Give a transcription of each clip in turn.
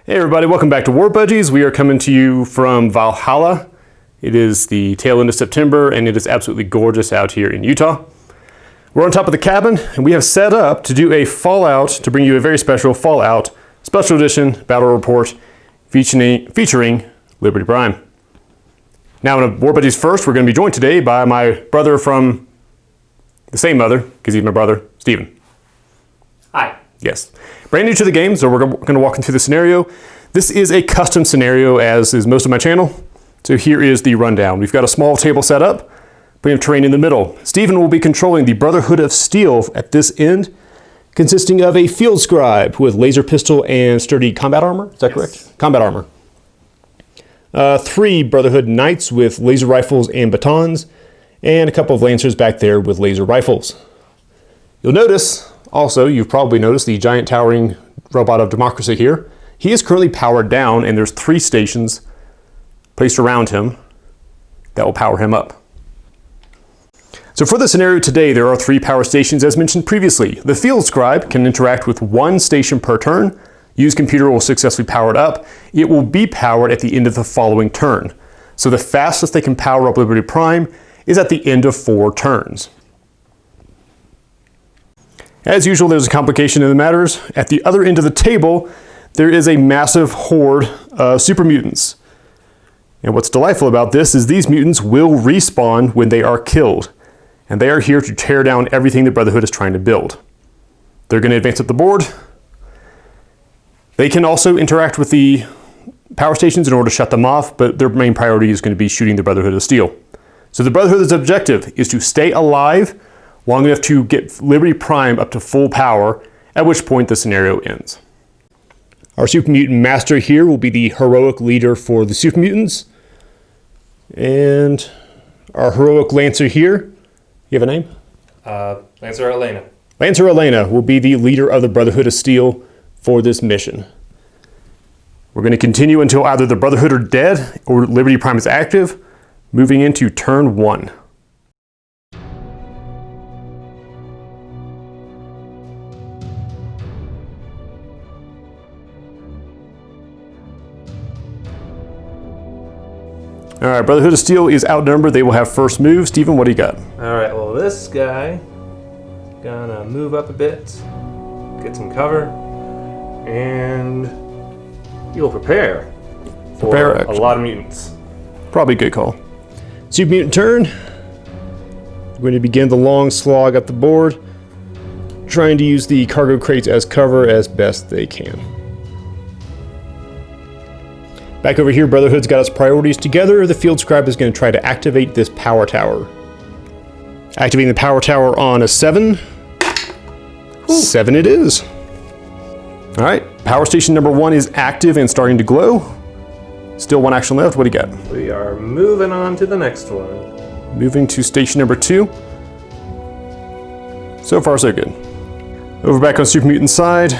Hey everybody, welcome back to War Budgies. We are coming to you from Valhalla. It is the tail end of September and it is absolutely gorgeous out here in Utah. We're on top of the cabin and we have set up to do a Fallout, to bring you a very special Fallout Special Edition Battle Report featuring Liberty Prime. Now in War Budgies First, we're going to be joined today by my brother from the same mother, because he's my brother, Steven. Hi. Yes. Brand new to the game, so we're going to walk through the scenario. This is a custom scenario, as is most of my channel. So here is the rundown. We've got a small table set up. We have terrain in the middle. Steven will be controlling the Brotherhood of Steel at this end, consisting of a field scribe with laser pistol and sturdy combat armor. Is that correct? Combat armor. 3 Brotherhood Knights with laser rifles and batons, and a couple of Lancers back there with laser rifles. You'll notice, also, you've probably noticed the giant towering robot of democracy here. He is currently powered down, and there's 3 stations placed around him that will power him up. So for the scenario today, there are 3 power stations as mentioned previously. The field scribe can interact with 1 station per turn. Use computer will successfully power it up. It will be powered at the end of the following turn. So the fastest they can power up Liberty Prime is at the end of 4 turns. As usual, there's a complication in the matters. At the other end of the table, there is a massive horde of super mutants. And what's delightful about this is these mutants will respawn when they are killed. And they are here to tear down everything the Brotherhood is trying to build. They're going to advance up the board. They can also interact with the power stations in order to shut them off, but their main priority is going to be shooting the Brotherhood of Steel. So the Brotherhood's objective is to stay alive long enough to get Liberty Prime up to full power, at which point the scenario ends. Our Super Mutant Master here will be the heroic leader for the Super Mutants. And our heroic Lancer here, you have a name? Lancer Elena. Lancer Elena will be the leader of the Brotherhood of Steel for this mission. We're going to continue until either the Brotherhood are dead or Liberty Prime is active, moving into turn 1. All right, Brotherhood of Steel is outnumbered. They will have first move. Steven, what do you got? All right, well, this guy gonna move up a bit, get some cover, and he'll prepare for a lot of mutants. Probably a good call. Super Mutant turn. We're going to begin the long slog up the board, trying to use the cargo crates as cover as best they can. Back over here, Brotherhood's got its priorities together. The field scribe is going to try to activate this power tower. Activating the power tower on a 7. Ooh. 7 it is. All right, power station number 1 is active and starting to glow. Still 1 action left. What do you got? We are moving on to the next one. Moving to station number 2. So far, so good. Over back on Super Mutant side,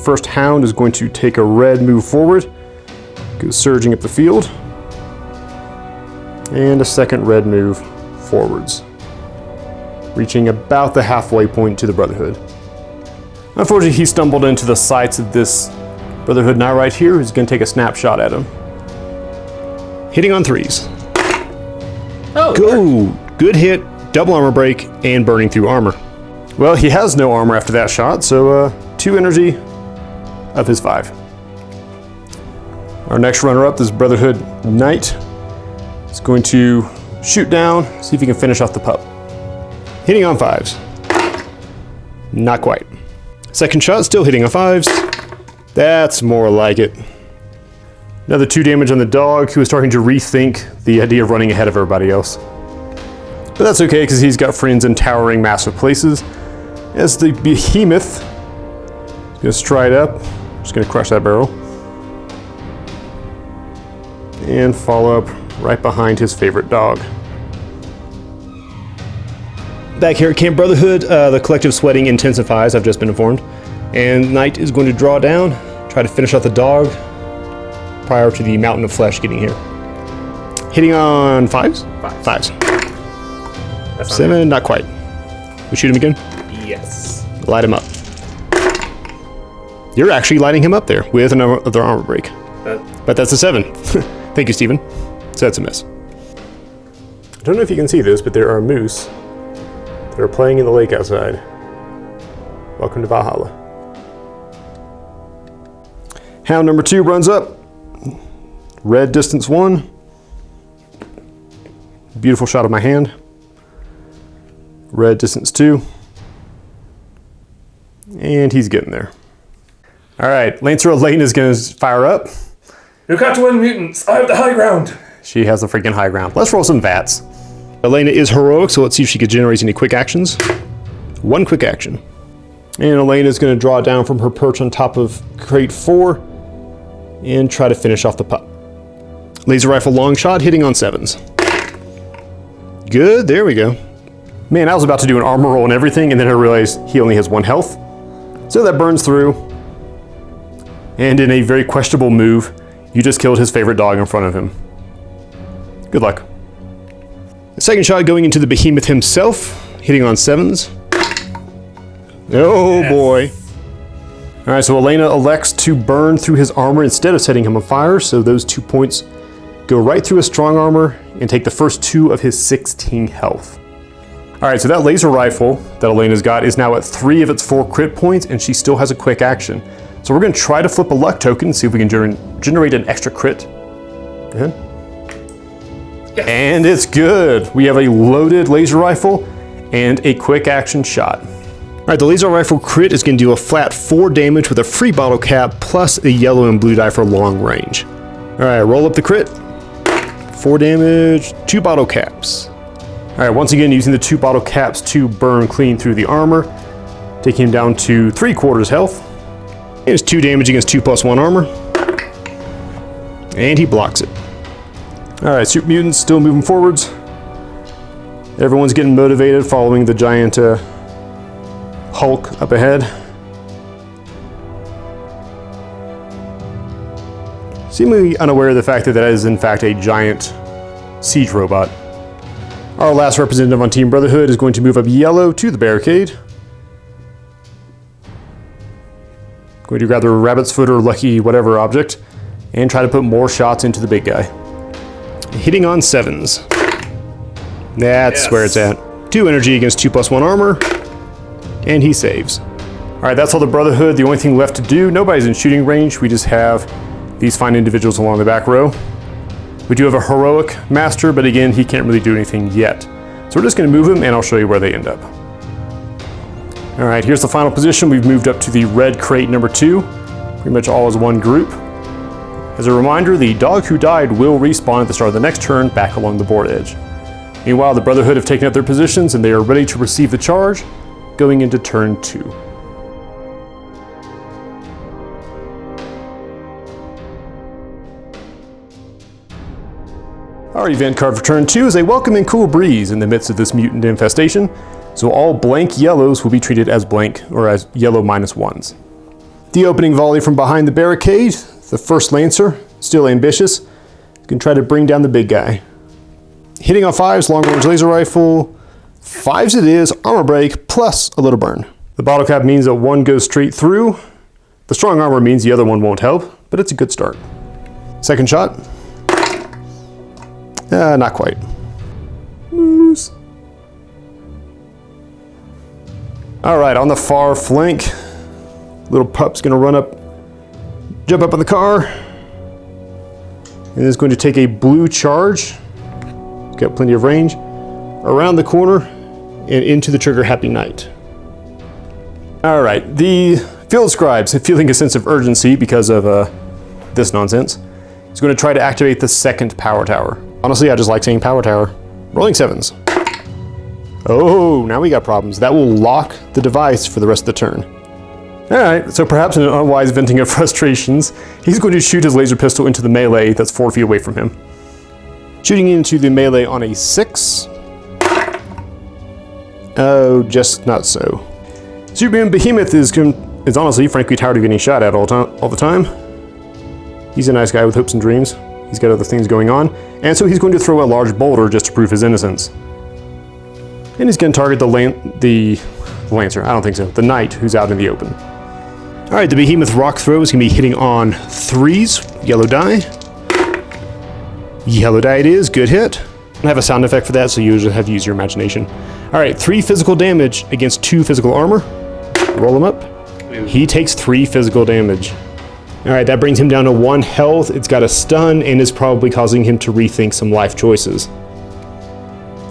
first Hound is going to take a red move forward. Goes surging up the field. And a second red move forwards. Reaching about the halfway point to the Brotherhood. Unfortunately, he stumbled into the sights of this Brotherhood Knight right here, who's going to take a snapshot at him. Hitting on 3s. Oh, go! Good hit, double armor break, and burning through armor. Well, he has no armor after that shot, so 2 energy of his 5. Our next runner-up, this Brotherhood Knight, is going to shoot down, see if he can finish off the pup. Hitting on 5s. Not quite. Second shot, still hitting on 5s. That's more like it. Another 2 damage on the dog, who is starting to rethink the idea of running ahead of everybody else. But that's okay, because he's got friends in towering massive places. As the behemoth is going to stride up, just going to crush that barrel. And follow up right behind his favorite dog. Back here at Camp Brotherhood, the collective sweating intensifies, I've just been informed. And Knight is going to draw down, try to finish off the dog prior to the mountain of flesh getting here. Hitting on 5s? 5s. That's 7, not quite. We shoot him again? Yes. Light him up. You're actually lighting him up there with another armor break. But that's a 7. Thank you, Steven. So that's a miss. I don't know if you can see this, but there are moose that are playing in the lake outside. Welcome to Valhalla. Hound number 2 runs up. Red distance 1. Beautiful shot of my hand. Red distance 2. And he's getting there. All right, Lancer Elaine is going to fire up. You got to win, mutants. I have the high ground. She has the freaking high ground. Let's roll some VATs. Elena is heroic, so let's see if she can generate any quick actions. 1 quick action. And Elena is going to draw down from her perch on top of crate 4 and try to finish off the pup. Laser rifle long shot, hitting on 7s. Good, there we go. Man, I was about to do an armor roll and everything, and then I realized he only has 1 health. So that burns through. And in a very questionable move, you just killed his favorite dog in front of him. Good luck. The second shot going into the behemoth himself, hitting on 7s. Oh boy. All right, so Elena elects to burn through his armor instead of setting him on fire, so those 2 points go right through his strong armor and take the first 2 of his 16 health. All right, so that laser rifle that Elena's got is now at 3 of its 4 crit points, and she still has a quick action. So we're gonna try to flip a luck token, see if we can generate an extra crit. Go ahead. Yes. And it's good. We have a loaded laser rifle and a quick action shot. All right, the laser rifle crit is gonna do a flat 4 damage with a free bottle cap plus a yellow and blue die for long range. All right, roll up the crit. 4 damage, 2 bottle caps. All right, once again, using the 2 bottle caps to burn clean through the armor, taking him down to 3/4 health. And it's 2 damage against 2 + 1 armor. And he blocks it. All right, Super Mutants still moving forwards. Everyone's getting motivated following the giant Hulk up ahead. Seemingly unaware of the fact that that is in fact a giant siege robot. Our last representative on Team Brotherhood is going to move up yellow to the barricade. Going to grab the rabbit's foot or lucky whatever object and try to put more shots into the big guy. Hitting on 7s. That's where it's at. 2 energy against 2 + 1 armor. And he saves. All right, that's all the Brotherhood. The only thing left to do, nobody's in shooting range. We just have these fine individuals along the back row. We do have a heroic master, but again, he can't really do anything yet. So we're just gonna move him and I'll show you where they end up. All right, here's the final position. We've moved up to the red crate number 2, pretty much all as one group. As a reminder, the dog who died will respawn at the start of the next turn back along the board edge. Meanwhile, the Brotherhood have taken up their positions and they are ready to receive the charge going into turn 2. Our event card for turn 2 is a welcoming cool breeze in the midst of this mutant infestation. So all blank yellows will be treated as blank or as yellow -1s. The opening volley from behind the barricade, the first Lancer, still ambitious, can try to bring down the big guy. Hitting on 5s, long range laser rifle, 5s it is, armor break, plus a little burn. The bottle cap means that 1 goes straight through. The strong armor means the other one won't help, but it's a good start. Second shot. Not quite. Moose. All right, on the far flank, little pup's gonna run up, jump up in the car, and is going to take a blue charge. Got plenty of range. Around the corner and into the trigger Happy Night. All right, the field scribes, feeling a sense of urgency because of this nonsense, is going to try to activate the second power tower. Honestly, I just like saying power tower. Rolling 7s. Oh, now we got problems. That will lock the device for the rest of the turn. All right, so perhaps in an unwise venting of frustrations, he's going to shoot his laser pistol into the melee that's 4 feet away from him. Shooting into the melee on a 6. Oh, just not so. Superman Behemoth is honestly, frankly, tired of getting shot at all the time. He's a nice guy with hopes and dreams. He's got other things going on, and so he's going to throw a large boulder just to prove his innocence. And he's going to target the Lancer. I don't think so. The Knight who's out in the open. All right, the Behemoth Rock Throw is going to be hitting on 3s, yellow die. Yellow die it is, good hit. I don't have a sound effect for that, so you usually have to use your imagination. All right, 3 physical damage against 2 physical armor. Roll him up. He takes 3 physical damage. All right, that brings him down to 1 health. It's got a stun and is probably causing him to rethink some life choices.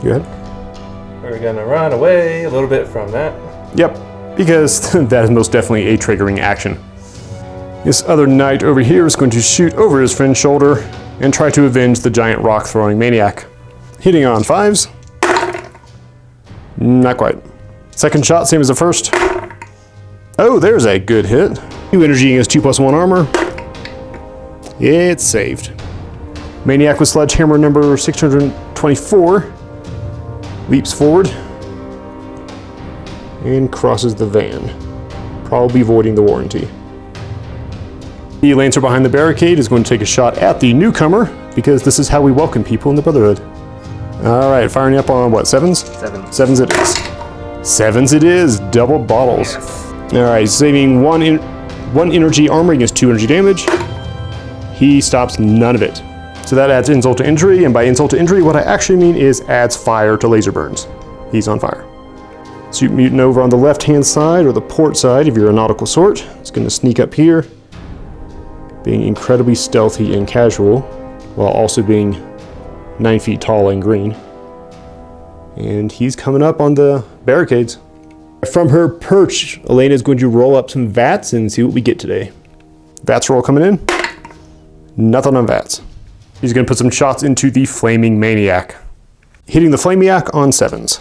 Go ahead. We're gonna run away a little bit from that. Yep, because that is most definitely a triggering action. This other knight over here is going to shoot over his friend's shoulder and try to avenge the giant rock throwing maniac. Hitting on 5s. Not quite. Second shot, same as the first. Oh, there's a good hit. 2 energy against 2+1 armor. It's saved. Maniac with sledgehammer number 624 leaps forward and crosses the van, probably voiding the warranty. The Lancer behind the barricade is going to take a shot at the newcomer because this is how we welcome people in the Brotherhood. All right, firing up on what, 7s? 7s it is. 7s it is, double bottles. Yes. All right, saving 1 energy armor against 2 energy damage. He stops none of it. So that adds insult to injury, and by insult to injury, what I actually mean is adds fire to laser burns. He's on fire. Super Mutant over on the left-hand side, or the port side, if you're a nautical sort. It's going to sneak up here, being incredibly stealthy and casual, while also being 9 feet tall and green. And he's coming up on the barricades. From her perch, Elena is going to roll up some VATs and see what we get today. VATs roll coming in. Nothing on VATs. He's going to put some shots into the Flaming Maniac. Hitting the Flamiac on 7s.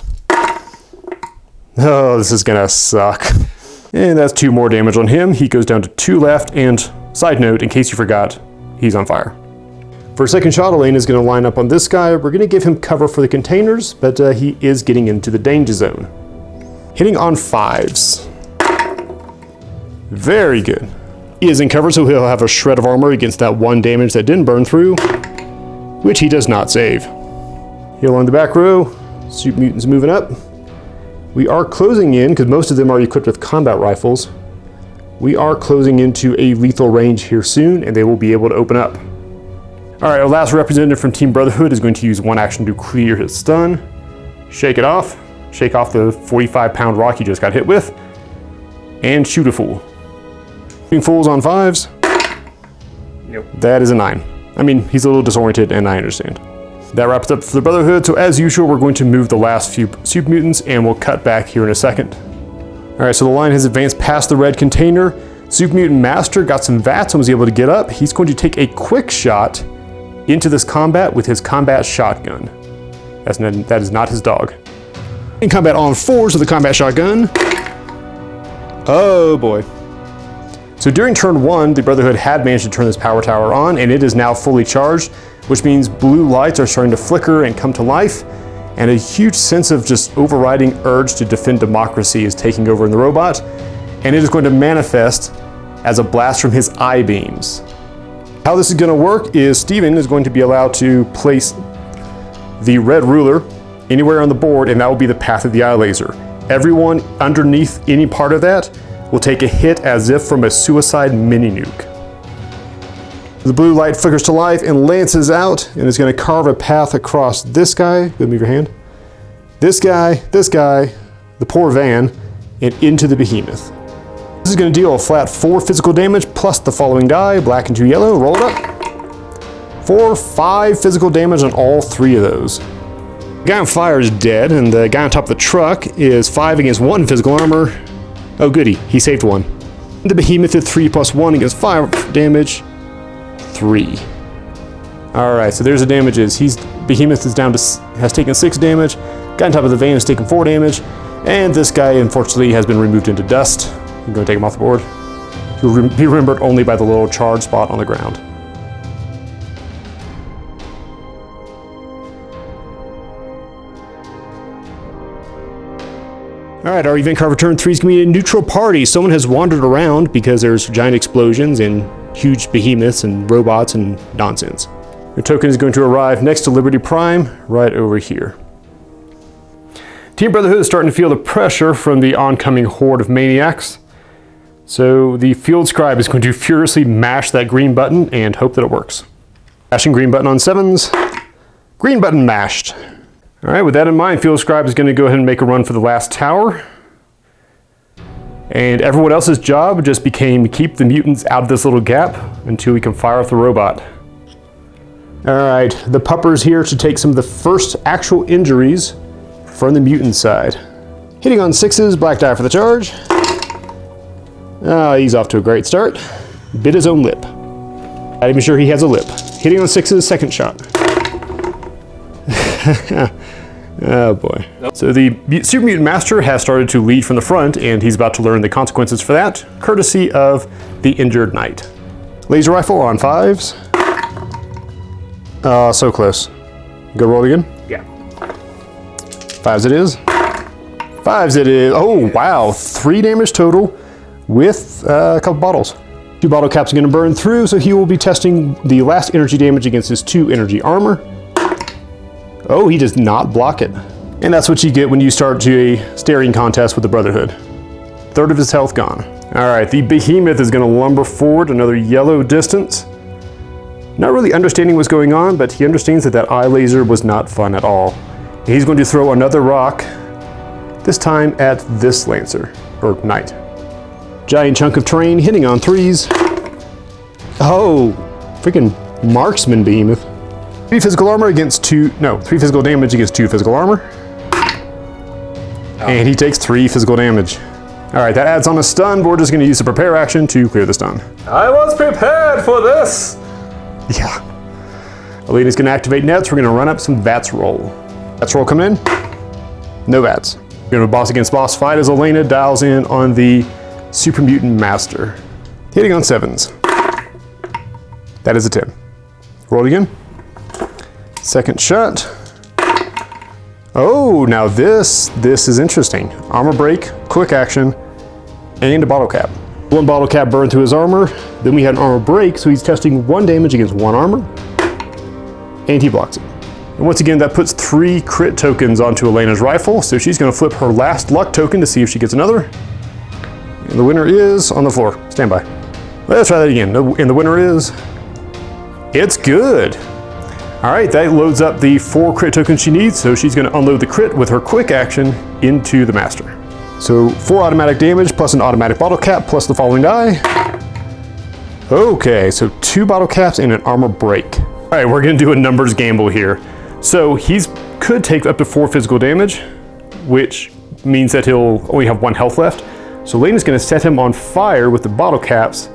Oh, this is going to suck. And that's 2 more damage on him. He goes down to 2 left, and side note, in case you forgot, he's on fire. For a second shot, Elena is going to line up on this guy. We're going to give him cover for the containers, but he is getting into the danger zone. Hitting on 5s. Very good. He is in cover, so he'll have a shred of armor against that 1 damage that didn't burn through, which he does not save. Here along the back row, Super Mutants moving up. We are closing in, because most of them are equipped with combat rifles. We are closing into a lethal range here soon, and they will be able to open up. All right, our last representative from Team Brotherhood is going to use 1 action to clear his stun. Shake it off. Shake off the 45-pound rock he just got hit with. And shoot a fool. Shooting fools on 5s. Yep. That is a 9. I mean, he's a little disoriented, and I understand. That wraps up for the Brotherhood, so as usual, we're going to move the last few Super Mutants, and we'll cut back here in a second. All right, so the line has advanced past the red container. Super Mutant Master got some VATs and was able to get up. He's going to take a quick shot into this combat with his combat shotgun. That is not his dog. In combat on 4s with the combat shotgun. Oh boy. So during turn 1, the Brotherhood had managed to turn this power tower on, and it is now fully charged, which means blue lights are starting to flicker and come to life, and a huge sense of just overriding urge to defend democracy is taking over in the robot, and it is going to manifest as a blast from his eye beams. How this is going to work is Steven is going to be allowed to place the red ruler anywhere on the board, and that will be the path of the eye laser. Everyone underneath any part of that will take a hit as if from a suicide mini nuke. The blue light flickers to life and lances out, and is going to carve a path across this guy. Go move your hand. This guy, the poor van, and into the behemoth. This is going to deal a flat 4 physical damage plus the following die, black and 2 yellow. Roll it up. 4, 5 physical damage on all 3 of those. The guy on fire is dead, and the guy on top of the truck is 5 against 1 physical armor. Oh goody, he saved 1. The behemoth is 3+1 against fire damage. 3. Alright, so there's the damages. Behemoth is down to, has taken 6 damage. Guy on top of the van has taken 4 damage. And this guy, unfortunately, has been removed into dust. I'm going to take him off the board. He'll be remembered only by the little charred spot on the ground. Alright, our event card for turn 3 is going to be a neutral party. Someone has wandered around because there's giant explosions and huge behemoths and robots and nonsense. Your token is going to arrive next to Liberty Prime, right over here. Team Brotherhood is starting to feel the pressure from the oncoming horde of maniacs. So the field scribe is going to furiously mash that green button and hope that it works. Mashing green button on 7s. Green button mashed. All right, with that in mind, field scribe is going to go ahead and make a run for the last tower. And everyone else's job just became keep the mutants out of this little gap until we can fire off the robot. All right, the pupper's here to take some of the first actual injuries from the mutant side. Hitting on 6s, black die for the charge. He's off to a great start. Bit his own lip. Not even sure he has a lip. Hitting on 6s, second shot. Oh boy. So the Super Mutant Master has started to lead from the front, and he's about to learn the consequences for that, courtesy of the injured knight. Laser rifle on 5s. So close. Go roll again? Yeah. 5s it is. 5s it is. Oh wow, 3 damage total with a couple bottles. 2 bottle caps are going to burn through, so he will be testing the last energy damage against his 2 energy armor. Oh, he does not block it. And that's what you get when you start a staring contest with the Brotherhood. 1/3 of his health gone. All right, the behemoth is going to lumber forward another yellow distance. Not really understanding what's going on, but he understands that that eye laser was not fun at all. And he's going to throw another rock, this time at this Lancer, or Knight. Giant chunk of terrain hitting on 3s. Oh, freaking marksman behemoth. 3 physical armor against 3 physical damage against 2 physical armor. Oh. And he takes 3 physical damage. All right, that adds on a stun, but we're just gonna use the prepare action to clear the stun. I was prepared for this! Yeah. Alina's gonna activate nets. We're gonna run up some VATS roll. VATS roll come in. No VATS. We're gonna boss against boss fight as Elena dials in on the Super Mutant Master. Hitting on 7s. That is a 10. Roll again. Second shot. Oh, now this is interesting. Armor break, quick action, and a bottle cap. 1 bottle cap burned through his armor. Then we had an armor break, so he's testing 1 damage against 1 armor. And he blocks it. And once again, that puts 3 crit tokens onto Elena's rifle, so she's gonna flip her last luck token to see if she gets another. And the winner is on the floor. Stand by. Let's try that again. And the winner is, it's good. All right, that loads up the 4 crit tokens she needs, so she's gonna unload the crit with her quick action into the Master. So 4 automatic damage plus an automatic bottle cap plus the following die. Okay, so 2 bottle caps and an armor break. All right, we're gonna do a numbers gamble here. So could take up to 4 physical damage, which means that he'll only have 1 health left. So Lena's gonna set him on fire with the bottle caps,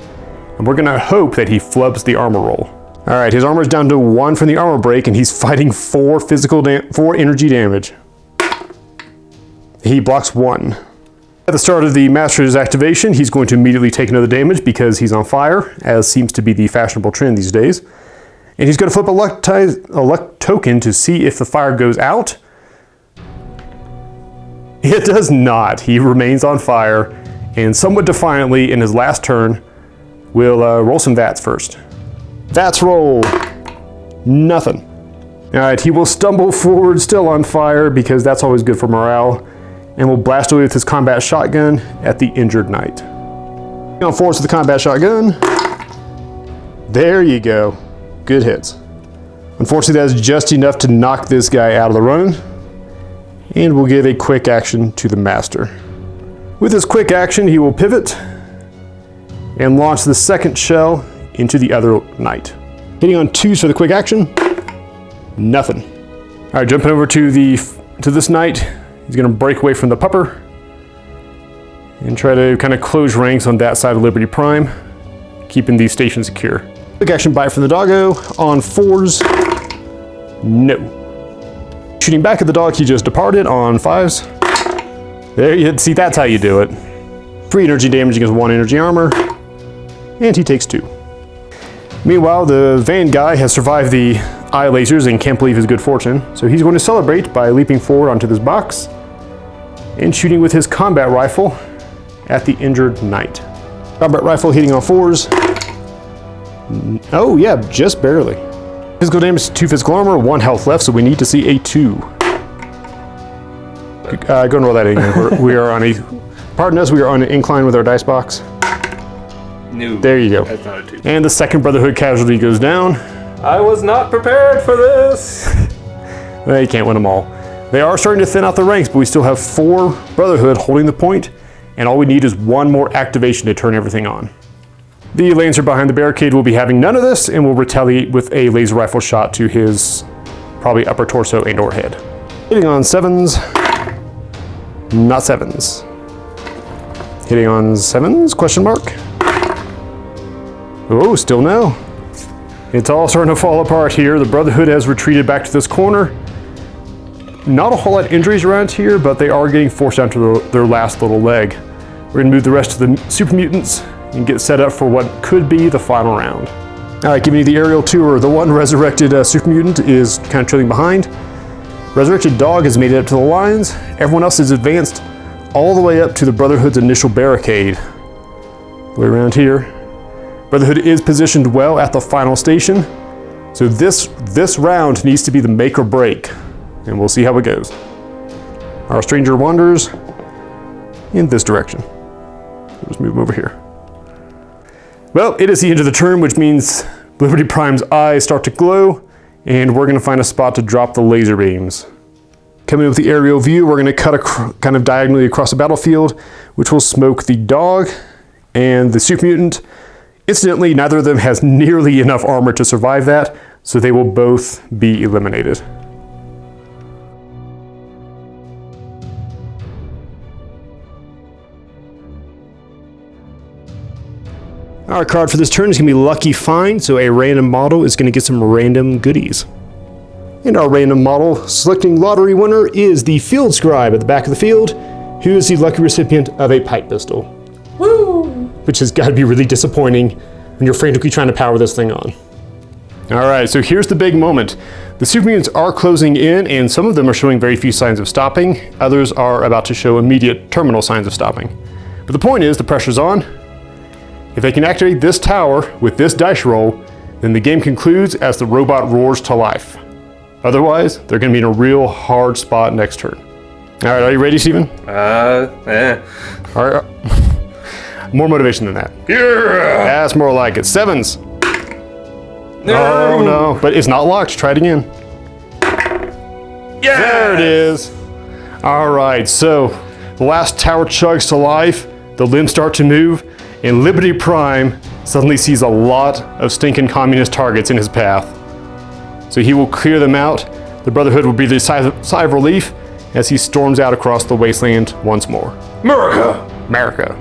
and we're gonna hope that he flubs the armor roll. All right, his armor is down to 1 from the armor break, and he's fighting 4 energy damage. He blocks 1. At the start of the Master's activation, he's going to immediately take another damage because he's on fire, as seems to be the fashionable trend these days. And he's going to flip a luck token to see if the fire goes out. It does not. He remains on fire, and somewhat defiantly in his last turn, will roll some VATS first. VATS roll. Nothing. All right, he will stumble forward, still on fire, because that's always good for morale, and will blast away with his combat shotgun at the injured knight. On force with the combat shotgun. There you go. Good hits. Unfortunately, that is just enough to knock this guy out of the running, and we'll give a quick action to the Master. With his quick action, he will pivot and launch the second shell into the other knight. Hitting on 2s for the quick action. Nothing. All right, jumping over to this knight. He's gonna break away from the pupper and try to kind of close ranks on that side of Liberty Prime, keeping the station secure. Quick action bite from the doggo on 4s. No. Shooting back at the dog he just departed on 5s. There you see, that's how you do it. 3 energy damage against 1 energy armor, and he takes 2. Meanwhile, the van guy has survived the eye lasers and can't believe his good fortune, so he's going to celebrate by leaping forward onto this box and shooting with his combat rifle at the injured knight. Combat rifle hitting on 4s. Oh yeah, just barely. Physical damage, 2 physical armor, 1 health left, so we need to see a 2. Go and roll that again. We are on a, pardon us, we are on an incline with our dice box. No. There you go. That's not a 2. And the second Brotherhood casualty goes down. I was not prepared for this. Well, you can't win them all. They are starting to thin out the ranks, but we still have 4 Brotherhood holding the point, and all we need is 1 more activation to turn everything on. The Lancer behind the barricade will be having none of this and will retaliate with a laser rifle shot to his probably upper torso and or head. Hitting on 7s, not 7s. Hitting on 7s, question mark. Oh, still no. It's all starting to fall apart here. The Brotherhood has retreated back to this corner. Not a whole lot of injuries around here, but they are getting forced down to their last little leg. We're gonna move the rest of the super mutants and get set up for what could be the final round. All right, giving you the aerial tour. The one resurrected super mutant is kind of trailing behind. Resurrected Dog has made it up to the lines. Everyone else is advanced all the way up to the Brotherhood's initial barricade. Way around here. Brotherhood is positioned well at the final station. So this round needs to be the make or break, and we'll see how it goes. Our stranger wanders in this direction. Let's move him over here. Well, it is the end of the turn, which means Liberty Prime's eyes start to glow, and we're gonna find a spot to drop the laser beams. Coming in with the aerial view, we're gonna cut kind of diagonally across the battlefield, which will smoke the Dog and the super mutant. Incidentally, neither of them has nearly enough armor to survive that, so they will both be eliminated. Our card for this turn is going to be Lucky Find, so a random model is going to get some random goodies. And our random model selecting lottery winner is the Field Scribe at the back of the field, who is the lucky recipient of a pipe pistol. Woo! Which has got to be really disappointing when you're frantically trying to power this thing on. Alright, so here's the big moment. The super mutants are closing in, and some of them are showing very few signs of stopping. Others are about to show immediate terminal signs of stopping. But the point is, the pressure's on. If they can activate this tower with this dice roll, then the game concludes as the robot roars to life. Otherwise, they're going to be in a real hard spot next turn. All right, are you ready, Steven? All right. More motivation than that. Yeah. That's more like it. 7s. No. Oh, no. But it's not locked. Try it again. Yeah. There it is. All right, so the last tower chugs to life. The limbs start to move. And Liberty Prime suddenly sees a lot of stinking communist targets in his path. So he will clear them out. The Brotherhood will breathe a sigh of relief as he storms out across the wasteland once more. America! America.